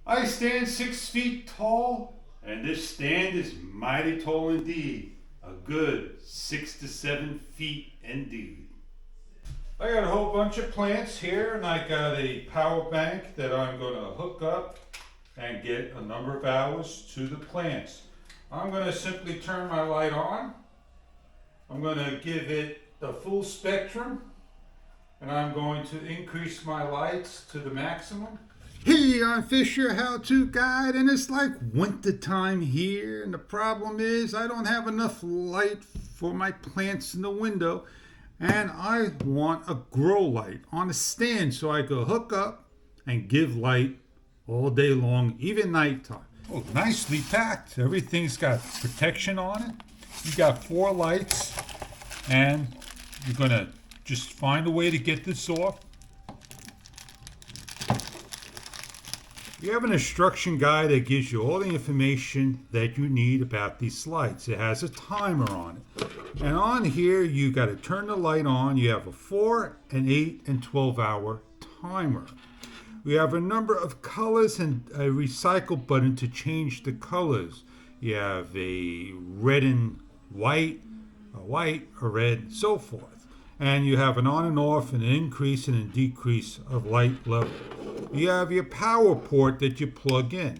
I stand 6 feet tall, and this stand is mighty tall indeed. A good 6 to 7 feet indeed. I got a whole bunch of plants here, and I got a power bank that I'm going to hook up and get a number of hours to the plants. I'm going to simply turn my light on. I'm going to give it the full spectrum, and I'm going to increase my lights to the maximum. Hey, I'm Fisher, how-to guide, and it's like winter time here, and the problem is I don't have enough light for my plants in the window, and I want a grow light on a stand so I can hook up and give light all day long, even nighttime. Oh, nicely packed. Everything's got protection on it. You got 4 lights, and you're gonna just find a way to get this off. You have an instruction guide that gives you all the information that you need about these lights. It has a timer on it. And on here, you got to turn the light on. You have a 4, an 8, and 12-hour timer. We have a number of colors and a recycle button to change the colors. You have a red and white, a red, so forth. And you have an on and off, an increase and a decrease of light level. You have your power port that you plug in.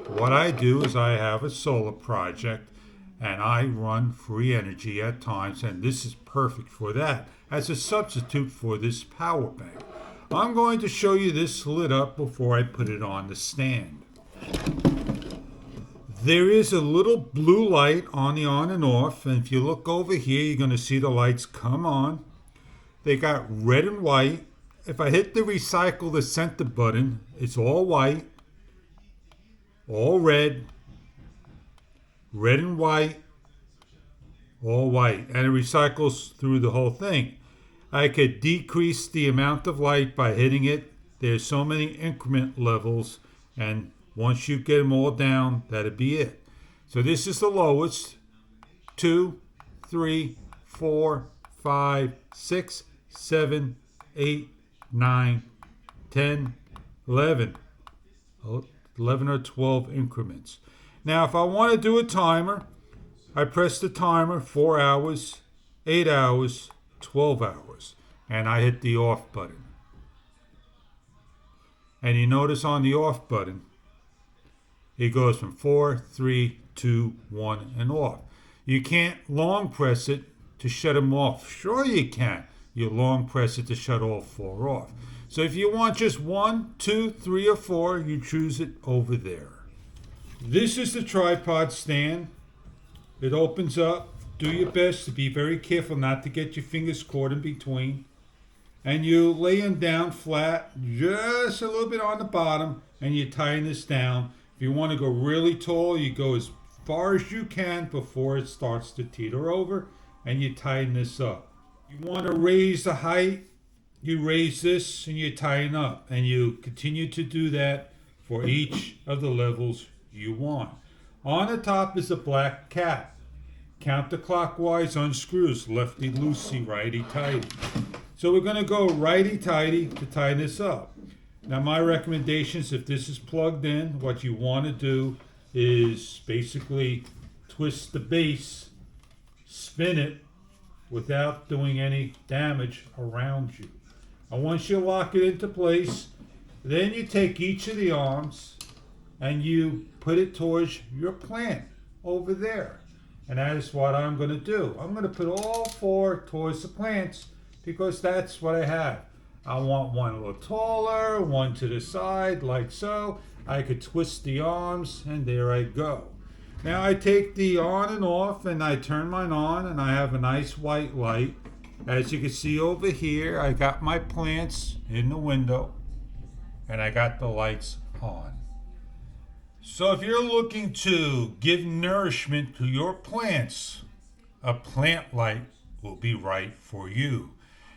What I do is I have a solar project and I run free energy at times, and this is perfect for that as a substitute for this power bank. I'm going to show you this lit up before I put it on the stand. There is a little blue light on the on and off, and if you look over here, you're going to see the lights come on. They got red and white. If I hit the recycle the center button, it's all white, all red, red and white, all white, and it recycles through the whole thing. I could decrease the amount of light by hitting it. There's so many increment levels, and once you get them all down, that'll be it. So this is the lowest. 2, 3, 4, 5, 6, 7, 8, 9, 10, 11. 11 or 12 increments. Now, if I want to do a timer, I press the timer 4 hours, 8 hours, 12 hours, and I hit the off button. And you notice on the off button, it goes from 4, 3, 2, 1, and off. You can't long press it to shut them off. Sure you can. You long press it to shut all 4 off. So if you want just 1, 2, 3, or 4, you choose it over there. This is the tripod stand. It opens up. Do your best to be very careful not to get your fingers caught in between. And you lay them down flat, just a little bit on the bottom, and you tighten this down. If you want to go really tall, you go as far as you can before it starts to teeter over, and you tighten this up. You want to raise the height, you raise this and you tighten up, and you continue to do that for each of the levels you want. On the top is a black cap. Counterclockwise unscrews, lefty loosey, righty tighty. So we're going to go righty tighty to tighten this up. Now my recommendations, if this is plugged in, what you want to do is basically twist the base, spin it without doing any damage around you. And once you lock it into place, then you take each of the arms and you put it towards your plant over there. And that is what I'm going to do. I'm going to put all 4 towards the plants because that's what I have. I want one a little taller, one to the side, like so. I could twist the arms, and there I go. Now I take the on and off, and I turn mine on, and I have a nice white light. As you can see over here, I got my plants in the window, and I got the lights on. So if you're looking to give nourishment to your plants, a plant light will be right for you.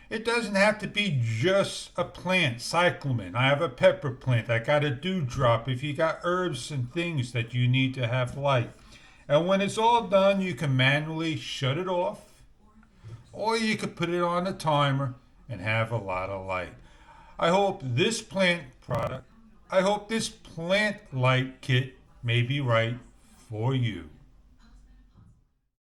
It doesn't have to be just a plant, cyclamen. I have a pepper plant. I got a dewdrop. If you got herbs and things that you need to have light. And when it's all done, you can manually shut it off, or you could put it on a timer and have a lot of light. I hope this plant product I hope this plant light kit may be right for you.